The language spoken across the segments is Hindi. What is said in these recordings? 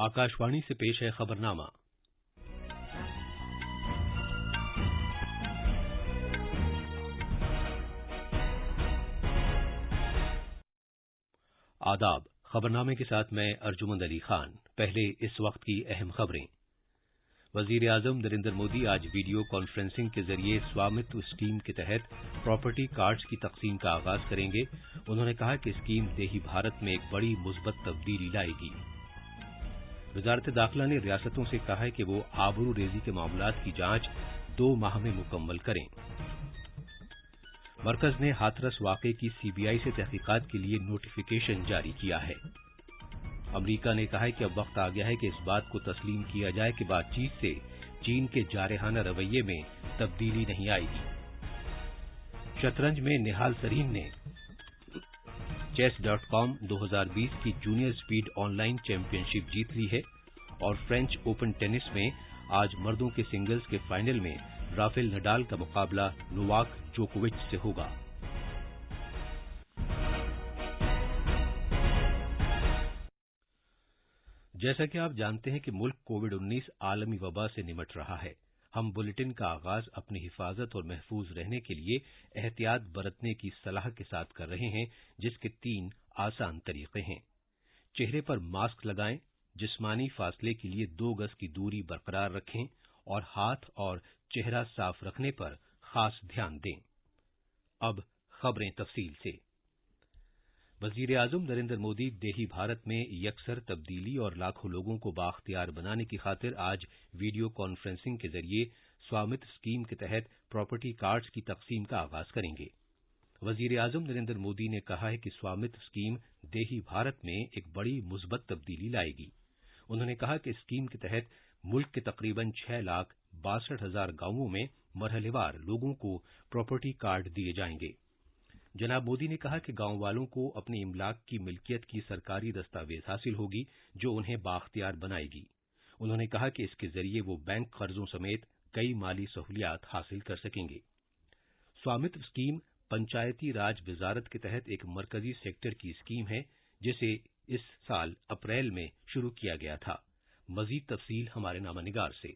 आकाशवाणी से पेश है खबरनामा। आदाब। खबरनामे के साथ मैं अर्जुमंद अली खान। पहले इस वक्त की अहम खबरें। वजीर आजम नरेंद्र मोदी आज वीडियो कॉन्फ्रेंसिंग के जरिए स्वामित्व स्कीम के तहत प्रॉपर्टी कार्ड्स की तकसीम का आगाज करेंगे। उन्होंने कहा कि स्कीम देही भारत में एक बड़ी मुस्बत तब्दीली लाएगी। वजारत दाखिला ने रियासतों से कहा है कि वो आबरूरेजी के मामलात की जांच 2 माह में मुकम्मल करें। मरकज ने हाथरस वाकये की सीबीआई से तहकीकात के लिए नोटिफिकेशन जारी किया है। अमरीका ने कहा है कि अब वक्त आ गया है कि इस बात को तस्लीम किया जाए कि बातचीत से चीन के जारहाना रवैये में तब्दीली नहीं आएगी। शतरंज में निहाल सरीन ने chess.com 2020 की जूनियर स्पीड ऑनलाइन चैंपियनशिप जीत ली है और फ्रेंच ओपन टेनिस में आज मर्दों के सिंगल्स के फाइनल में राफेल नडाल का मुकाबला नोवाक जोकोविच से होगा। जैसा कि आप जानते हैं कि मुल्क कोविड-19 आलमी वबा से निमट रहा है। हम बुलेटिन का आगाज अपनी हिफाजत और महफूज रहने के लिए एहतियात बरतने की सलाह के साथ कर रहे हैं, जिसके 3 आसान तरीके हैं। चेहरे पर मास्क लगाएं, जिस्मानी फासले के लिए 2 गज की दूरी बरकरार रखें और हाथ और चेहरा साफ रखने पर खास ध्यान दें। अब खबरें तफसील से। वजीर आजम नरेंद्र मोदी देही भारत में यकसर तब्दीली और लाखों लोगों को बाख्तियार बनाने की खातिर आज वीडियो कॉन्फ्रेंसिंग के जरिए स्वामित्व स्कीम के तहत प्रॉपर्टी कार्ड्स की तकसीम का आगाज करेंगे। वजीर आजम नरेंद्र मोदी ने कहा है कि स्वामित्व स्कीम देही भारत में एक बड़ी मुस्बत तब्दीली लाएगी। उन्होंने कहा कि स्कीम के तहत मुल्क के तकरीबन 6,62,000 गांवों में मरहलेवार लोगों को प्रॉपर्टी कार्ड दिए जाएंगे। जनाब मोदी ने कहा कि गांव वालों को अपने इमलाक की मिल्कियत की सरकारी दस्तावेज हासिल होगी, जो उन्हें बाख्तियार बनाएगी। उन्होंने कहा कि इसके जरिए वो बैंक कर्जों समेत कई माली सहूलियात हासिल कर सकेंगे। स्वामित्व स्कीम पंचायती राज वजारत के तहत एक मरकजी सेक्टर की स्कीम है, जिसे इस साल अप्रैल में शुरू किया गया था। मजीद तफसील हमारे नामानिगार से।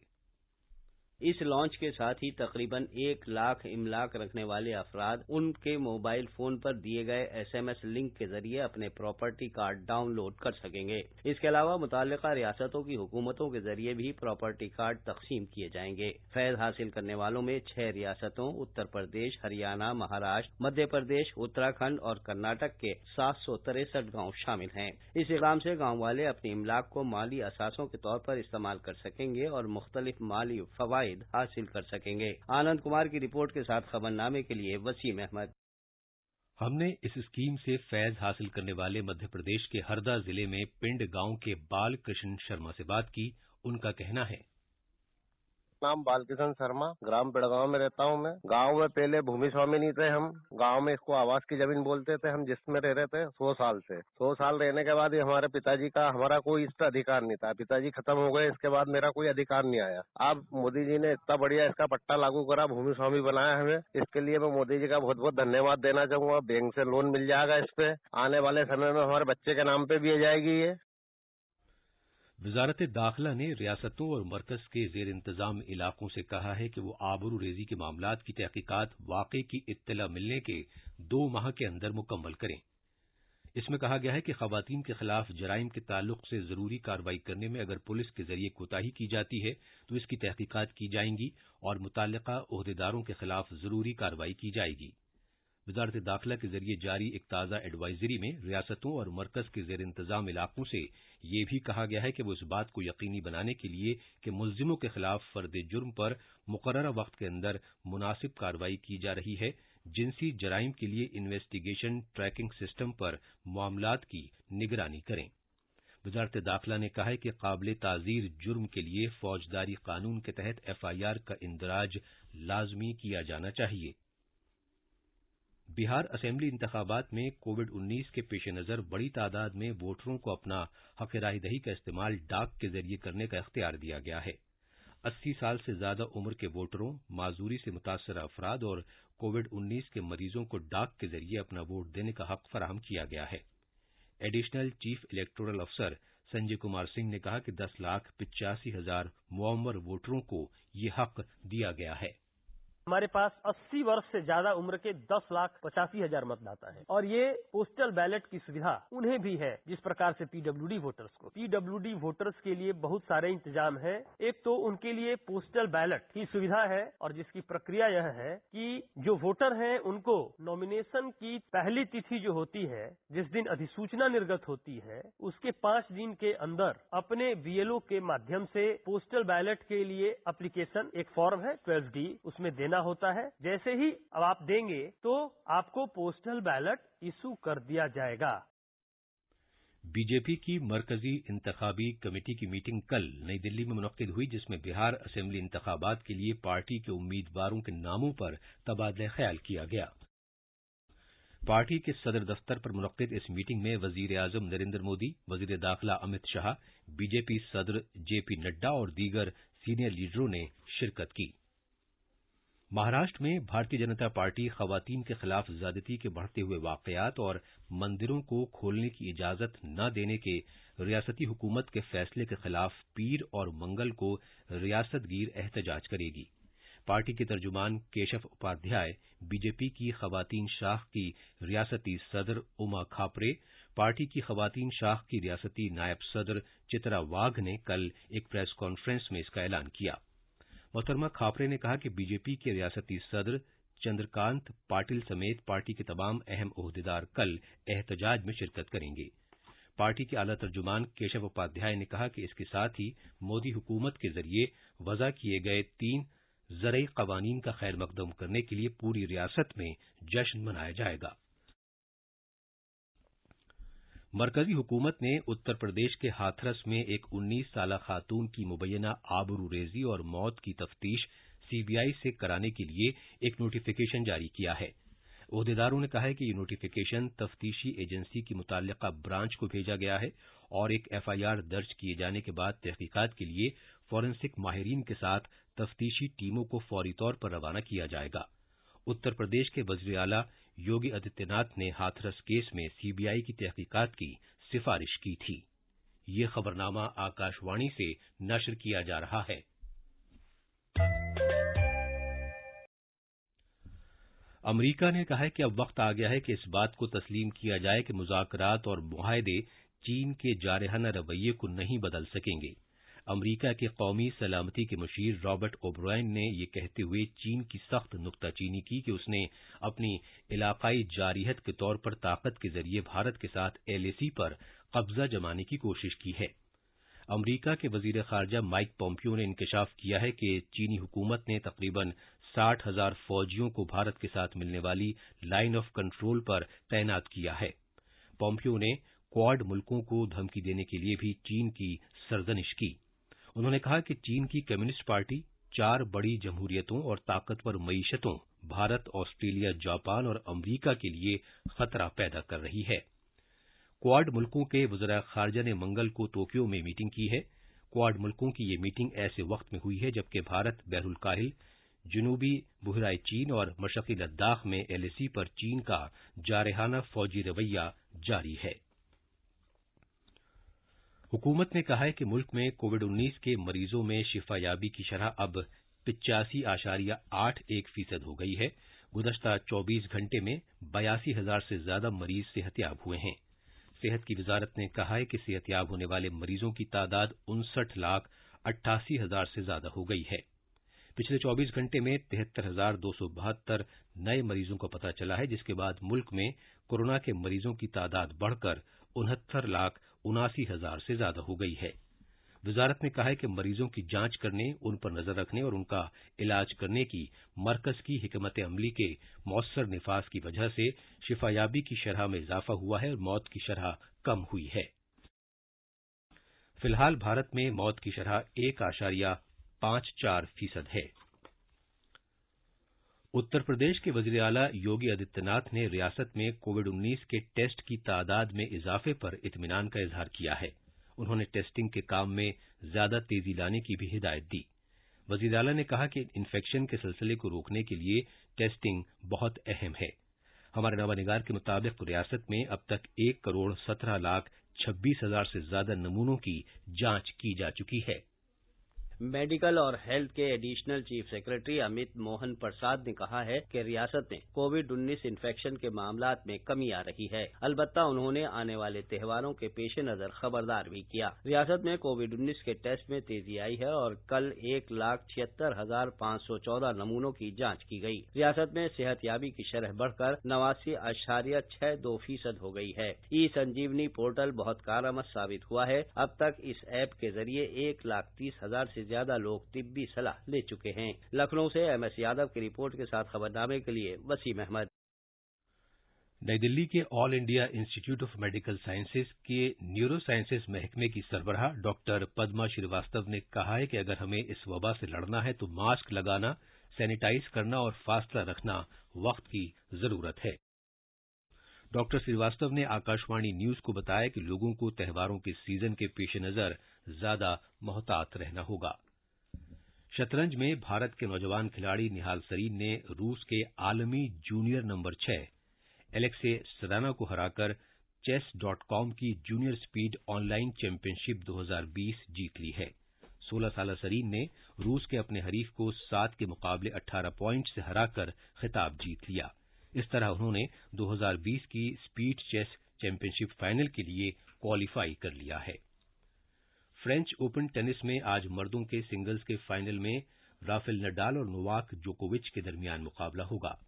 इस लॉन्च के साथ ही तकरीबन 1 लाख इमलाक रखने वाले अफराद उनके मोबाइल फोन पर दिए गए SMS लिंक के जरिए अपने प्रॉपर्टी कार्ड डाउनलोड कर सकेंगे। इसके अलावा मुताल्लिका रियासतों की हुकूमतों के जरिए भी प्रॉपर्टी कार्ड तकसीम किए जाएंगे। फैज हासिल करने वालों में 6 रियासतों उत्तर प्रदेश, हरियाणा, महाराष्ट्र, मध्य प्रदेश, उत्तराखंड और कर्नाटक के 763 गांव शामिल हैं। इस इक़दाम से गांव वाले अपनी इमलाक को माली असासों के तौर पर इस्तेमाल कर सकेंगे और मुख्तलिफ माली फवाइद हासिल कर सकेंगे। आनंद कुमार की रिपोर्ट के साथ खबरनामे के लिए वसीम अहमद। हमने इस स्कीम से फैज हासिल करने वाले मध्य प्रदेश के हरदा जिले में पिंड गांव के बाल कृष्ण शर्मा से बात की। उनका कहना है, नाम बालकिशन शर्मा, ग्राम पिड़गांव में रहता हूँ मैं। गांव में पहले भूमि स्वामी नहीं थे हम। गांव में इसको आवास की जमीन बोलते थे। हम जिसमें रह रहे थे 100 साल से। 100 साल रहने के बाद ही हमारे पिताजी का हमारा कोई इस पर अधिकार नहीं था। पिताजी खत्म हो गए, इसके बाद मेरा कोई अधिकार नहीं आया। अब मोदी जी ने इतना बढ़िया इसका पट्टा लागू करा, भूमि स्वामी बनाया हमें। इसके लिए मैं मोदी जी का बहुत बहुत धन्यवाद देना चाहूंगा। बैंक से लोन मिल जाएगा इस पे। आने वाले समय में हमारे बच्चे के नाम पे भी जाएगी ये। वजारत दाखिला ने रियासतों और मरकज के जेर इंतजाम इलाकों से कहा है कि वो आबरूरेजी के मामलात की तहकीकात वाकई की इत्तला मिलने के 2 माह के अंदर मुकम्मल करें। इसमें कहा गया है कि खवातीन के खिलाफ जराइम के ताल्लुक से जरूरी कार्रवाई करने में अगर पुलिस के जरिए कोताही की जाती है तो इसकी तहकीकात की जाएंगी और मुताल्लिका ओहदेदारों के खिलाफ जरूरी कार्रवाई की जाएगी। वजारत दाखिला के जरिए जारी एक ताज़ा एडवाइजरी में रियासतों और मरकज के जेर इंतजाम इलाकों से ये भी कहा गया है कि वो इस बात को यकीनी बनाने के लिए कि मुल्जिमों के खिलाफ फर्द जुर्म पर मुकर्ररा वक्त के अंदर मुनासिब कार्रवाई की जा रही है, जिनसी जराइम के लिए इन्वेस्टिगेशन ट्रैकिंग सिस्टम पर मामलात की निगरानी करें। वजारत दाखिला ने कहा है कि काबिल ताज़ीर जुर्म के लिए फौजदारी कानून के तहत FIR का इंदराज लाजमी किया जाना चाहिए। बिहार असेंबली इंतखाबात में कोविड-19 के पेश नज़र बड़ी तादाद में वोटरों को अपना हक राय-दही का इस्तेमाल डाक के जरिए करने का इख्तियार दिया गया है। 80 साल से ज्यादा उम्र के वोटरों, माजूरी से मुतासर अफराद और कोविड-19 के मरीजों को डाक के जरिए अपना वोट देने का हक फराहम किया गया है। एडिशनल चीफ इलेक्टोरल अफसर संजय कुमार सिंह ने कहा कि 10,85,000 मुअम्मर वोटरों को ये हक दिया गया है। हमारे पास 80 वर्ष से ज्यादा उम्र के 10,85,000 मतदाता हैं और ये पोस्टल बैलेट की सुविधा उन्हें भी है जिस प्रकार से पीडब्ल्यूडी वोटर्स को। पीडब्ल्यूडी वोटर्स के लिए बहुत सारे इंतजाम है। एक तो उनके लिए पोस्टल बैलेट की सुविधा है और जिसकी प्रक्रिया यह है कि जो वोटर हैं उनको नॉमिनेशन की पहली तिथि जो होती है, जिस दिन अधिसूचना निर्गत होती है, उसके 5 दिन के अंदर अपने बीएलओ के माध्यम से पोस्टल बैलेट के लिए एप्लीकेशन, एक फॉर्म है 12D, उसमें देना होता है। जैसे ही अब आप देंगे तो आपको पोस्टल बैलेट इशू कर दिया जाएगा। बीजेपी की मरकजी इंतखाबी कमेटी की मीटिंग कल नई दिल्ली में मुनक्किद हुई, जिसमें बिहार असेंबली इंतखाबात के लिए पार्टी के उम्मीदवारों के नामों पर तबादला ख्याल किया गया। पार्टी के सदर दफ्तर पर मुनक्किद इस मीटिंग में वजीर आजम नरेंद्र मोदी, वजीर दाखिला अमित शाह, बीजेपी सदर जेपी नड्डा और दीगर सीनियर लीडरों ने शिरकत की। महाराष्ट्र में भारतीय जनता पार्टी खवातीन के खिलाफ ज्यादती के बढ़ते हुए वाकयात और मंदिरों को खोलने की इजाजत न देने के रियासती हुकूमत के फैसले के खिलाफ पीर और मंगल को रियासतगीर एहतजाज करेगी। पार्टी के तर्जुमान केशव उपाध्याय, बीजेपी की खवातीन शाख की रियासती सदर उमा खापरे, पार्टी की खवातीन शाख की रियासती नायब सदर चित्रा वाघ ने कल एक प्रेस कॉन्फ्रेंस में इसका ऐलान किया। मोहतरमा खापरे ने कहा कि बीजेपी के रियासती सदर चंद्रकांत पाटिल समेत पार्टी के तमाम अहम ओहदेदार कल एहतजाज में शिरकत करेंगे। पार्टी के आला तर्जुमान केशव उपाध्याय ने कहा कि इसके साथ ही मोदी हुकूमत के जरिए वज़ा किए गए 3 ज़रई क़वानीन का खैर मकदम करने के लिए पूरी रियासत में जश्न मनाया जाएगा। मरकजी हुकूमत ने उत्तर प्रदेश के हाथरस में एक 19 साला खातून की मुबैना आबरूरेजी और मौत की तफ्तीश सीबीआई से कराने के लिए एक नोटिफिकेशन जारी किया है। ओहदेदारों ने कहा है कि ये नोटिफिकेशन तफ्तीशी एजेंसी की मुताल्लिका ब्रांच को भेजा गया है और एक एफआईआर दर्ज किए जाने के बाद तहकीकात के लिए फॉरेंसिक माहिरीन के साथ तफ्तीशी टीमों को फौरी तौर पर रवाना किया जाएगा। उत्तर प्रदेश के वज़ीर आला योगी आदित्यनाथ ने हाथरस केस में सीबीआई की तहकीकात की सिफारिश की थी। ये खबरनामा आकाशवाणी से नश्र किया जा रहा है। अमरीका ने कहा है कि अब वक्त आ गया है कि इस बात को तस्लीम किया जाए कि मुज़ाकरात और मुआहदे चीन के जारहाना रवैये को नहीं बदल सकेंगे। अमरीका के कौमी सलामती के मुशीर रॉबर्ट ओब्रायन ने यह कहते हुए चीन की सख्त नुक्ताचीनी की कि उसने अपनी इलाकाई जारियत के तौर पर ताकत के जरिए भारत के साथ एलएसी पर कब्जा जमाने की कोशिश की है। अमरीका के वजीर खारजा माइक पोम्पियो ने इंकशाफ किया है कि चीनी हुकूमत ने तकरीबन 60,000 फौजियों को भारत के साथ मिलने वाली लाइन ऑफ कंट्रोल पर तैनात किया है। पोम्पियो ने क्वाड मुल्कों को धमकी देने के लिए भी चीन की सरजनिश की। उन्होंने कहा कि चीन की कम्युनिस्ट पार्टी 4 बड़ी जमहूरियतों और ताकतवर मईशतों भारत, ऑस्ट्रेलिया, जापान और अमरीका के लिए खतरा पैदा कर रही है। क्वाड मुल्कों के वज़ीर खारजा ने मंगल को टोक्यो में मीटिंग की है। क्वाड मुल्कों की ये मीटिंग ऐसे वक्त में हुई है जबकि भारत बहरुल काहिल, जनूबी बुहराए चीन और मशरक़ी लद्दाख में एलएसी पर चीन का जारहाना फौजी रवैया जारी है। हुकूमत ने कहा है कि मुल्क में कोविड-19 के मरीजों में शिफायाबी की शरह अब 85.81% हो गई है। गुज़श्ता 24 घंटे में 82,000 से ज्यादा मरीज सेहतयाब हुए हैं। सेहत की वजारत ने कहा है कि सेहतयाब होने वाले मरीजों की तादाद 59,88,000 से ज्यादा हो गई है। पिछले 24 घंटे में 73,272 नए मरीजों का पता चला है, जिसके बाद मुल्क में कोरोना के मरीजों की तादाद बढ़कर 69,79,000 से ज्यादा हो गई है। वजारत ने कहा है कि मरीजों की जांच करने, उन पर नजर रखने और उनका इलाज करने की मरकज की हिकमत अमली के मौसर निफाज की वजह से शिफायाबी की शरह में इजाफा हुआ है और मौत की शरह कम हुई है। फिलहाल भारत में मौत की शरह 1.54% है। उत्तर प्रदेश के वज़ीर आला योगी आदित्यनाथ ने रियासत में कोविड-19 के टेस्ट की तादाद में इजाफे पर इत्मीनान का इजहार किया है। उन्होंने टेस्टिंग के काम में ज्यादा तेजी लाने की भी हिदायत दी। वज़ीर आला ने कहा कि इन्फेक्शन के सिलसिले को रोकने के लिए टेस्टिंग बहुत अहम है। हमारे नवानिगार के मुताबिक रियासत में अब तक 1,17,00,000 26,000 से ज्यादा नमूनों की जांच की जा चुकी है। मेडिकल और हेल्थ के additional chief secretary Amit Mohan Prasad ने कहा है कि रियासत में कोविड-19 इन्फेक्शन के मामलात में कमी आ रही है। अलबत्ता उन्होंने आने वाले त्योहारों के पेश नजर खबरदार भी किया। रियासत में कोविड-19 के टेस्ट में तेजी आई है और कल 1,76,514 नमूनों की जांच की गई। रियासत में सेहतयाबी की शरह बढ़कर 89.62% हो गई है। ई संजीवनी पोर्टल बहुत कारआमद साबित हुआ है। अब तक इस ऐप के जरिए 1,30,000 से ज्यादा लोग तिब्बी सलाह ले चुके हैं। लखनऊ से MS यादव की रिपोर्ट के साथ खबरनामे के लिए वसीम अहमद। नई दिल्ली के all India institute of medical sciences के न्यूरो साइंसेज महकमे की सरबराह डॉक्टर पद्मा श्रीवास्तव ने कहा है कि अगर हमें इस वबा से लड़ना है तो मास्क लगाना, सैनिटाइज करना और फासला रखना वक्त की जरूरत है। डॉक्टर श्रीवास्तव ने आकाशवाणी न्यूज को बताया कि लोगों को त्योहारों के सीजन के पेश नजर ज्यादा मोहतात रहना होगा। शतरंज में भारत के नौजवान खिलाड़ी निहाल सरीन ने रूस के आलमी जूनियर नंबर 6 एलेक्से सदाना को हराकर chess.com की जूनियर स्पीड ऑनलाइन चैंपियनशिप 2020 जीत ली है। 16 साला सरीन ने रूस के अपने हरीफ को 7 के मुकाबले 18 पॉइंट से हराकर खिताब जीत लिया। इस तरह उन्होंने 2020 की स्पीड चेस चैंपियनशिप फाइनल के लिए क्वालिफाई कर लिया है। फ्रेंच ओपन टेनिस में आज मर्दों के सिंगल्स के फाइनल में राफेल नडाल और नोवाक जोकोविच के दरमियान मुकाबला होगा।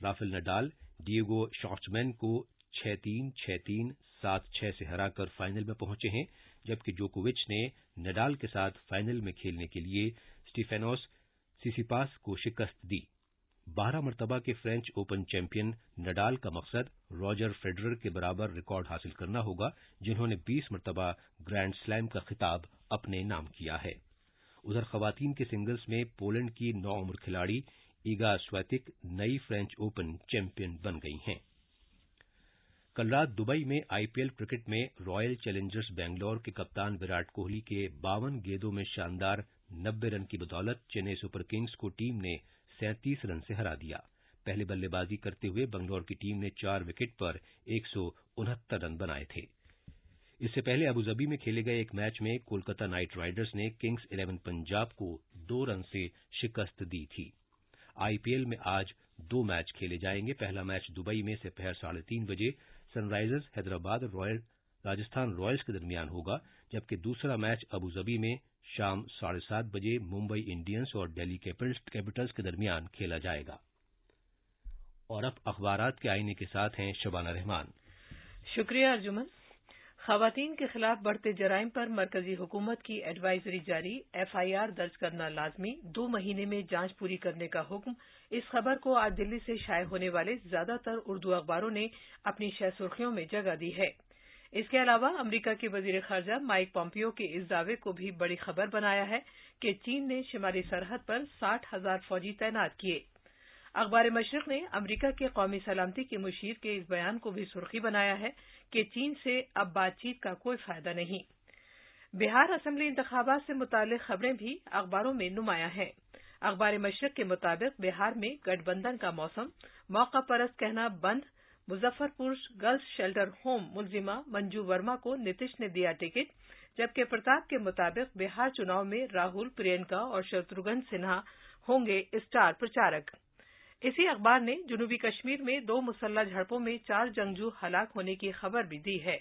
राफेल नडाल डिएगो शॉर्ट्जमैन को 6-3, 6-3, 7-6 से हराकर फाइनल में पहुंचे हैं, जबकि जोकोविच ने नडाल के साथ फाइनल में खेलने के लिए स्टीफेनोस सिसिपास को शिकस्त दी। 12 मरतबा के फ्रेंच ओपन चैंपियन नडाल का मकसद रॉजर फेडरर के बराबर रिकॉर्ड हासिल करना होगा, जिन्होंने 20 मरतबा ग्रैंड स्लैम का खिताब अपने नाम किया है। उधर खवातीन के सिंगल्स में पोलैंड की 9 उम्र खिलाड़ी ईगा स्वेतिक नई फ्रेंच ओपन चैंपियन बन गई हैं। कल रात दुबई में आईपीएल क्रिकेट में रॉयल चैलेंजर्स बैंगलोर के कप्तान विराट कोहली के 52 गेंदों में शानदार 90 रन की बदौलत चेन्नई सुपर किंग्स को टीम ने 37 रन से हरा दिया। पहले बल्लेबाजी करते हुए बंगलौर की टीम ने 4 विकेट पर 169 रन बनाए थे। इससे पहले अबुधाबी में खेले गए एक मैच में कोलकाता नाइट राइडर्स ने किंग्स 11 पंजाब को 2 रन से शिकस्त दी थी। आईपीएल में आज 2 मैच खेले जाएंगे। पहला मैच दुबई में दोपहर 3:30 बजे सनराइजर्स हैदराबाद और राजस्थान रॉयल्स के दरमियान होगा, जबकि दूसरा मैच अबुधाबी में शाम 7:30 बजे मुंबई इंडियंस और दिल्ली कैपिटल्स के दरमियान खेला जाएगा। और अब अखबारात के आईने के साथ हैं शबाना रहमान। शुक्रिया अर्जुमन। खवातीन के खिलाफ बढ़ते जराइम पर मरकजी हुकूमत की एडवाइजरी जारी, FIR दर्ज करना लाजमी, 2 महीने में जांच पूरी करने का हुक्म। इस खबर को आज दिल्ली से शाये होने वाले ज्यादातर उर्दू अखबारों ने अपनी शह सुर्खियों में जगह दी है। इसके अलावा अमरीका के वजीर खारजा माइक पॉम्पियो के इस दावे को भी बड़ी खबर बनाया है कि चीन ने शिमाली सरहद पर 60,000 फौजी तैनात किए। अखबार मशरिक ने अमरीका के कौमी सलामती के मुशीर के इस बयान को भी सुर्खी बनाया है कि चीन से अब बातचीत का कोई फायदा नहीं। बिहार असेंबली इंतखाबात से मुताल्लिक खबरें भी अखबारों में नुमायां हैं। अखबार मशरिक के मुताबिक बिहार में गठबंधन का मौसम, मौका परस्त कहना बंद, मुजफ्फरपुर गर्ल्स शेल्टर होम मुलजिमा मंजू वर्मा को नीतीश ने दिया टिकट, जबकि प्रताप के मुताबिक बिहार चुनाव में राहुल, प्रियंका और शत्रुघ्न सिन्हा होंगे स्टार प्रचारक। इसी अखबार ने जनूबी कश्मीर में 2 मुसल्लह झड़पों में 4 जंगजू हलाक होने की खबर भी दी है।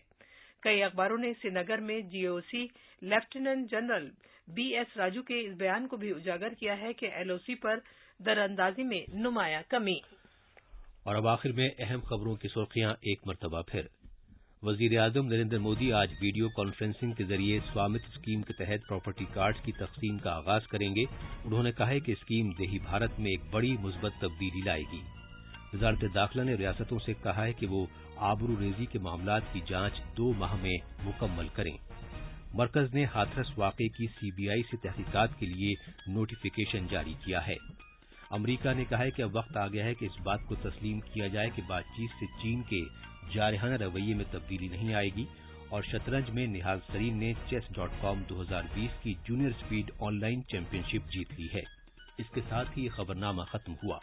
कई अखबारों ने श्रीनगर में GOC lieutenant general BS Raju के इस बयान को भी उजागर किया है कि LOC पर दरअंदाजी में नुमाया कमी। और अब आखिर में अहम खबरों की सुर्खियां एक मरतबा फिर। वजीर आजम नरेंद्र मोदी आज वीडियो कॉन्फ्रेंसिंग के जरिए स्वामित्व स्कीम के तहत प्रॉपर्टी कार्ड्स की तकसीम का आगाज करेंगे। उन्होंने कहा है कि स्कीम देही भारत में एक बड़ी मुस्बत तब्दीली लाएगी। वजारत दाखिला ने रियासतों से कहा है कि वो आबरूरेजी के मामलात की जांच 2 माह में मुकम्मल करें। मरकज ने हाथरस वाकये की CBI से तहकीकात के लिए नोटिफिकेशन जारी किया है। अमरीका ने कहा है कि अब वक्त आ गया है कि इस बात को तस्लीम किया जाए कि बातचीत से चीन के जारहाना रवैये में तब्दीली नहीं आएगी। और शतरंज में निहाल सरीन ने chess.com 2020 की जूनियर स्पीड ऑनलाइन चैंपियनशिप जीत ली है। इसके साथ ही ये खबरनामा खत्म हुआ।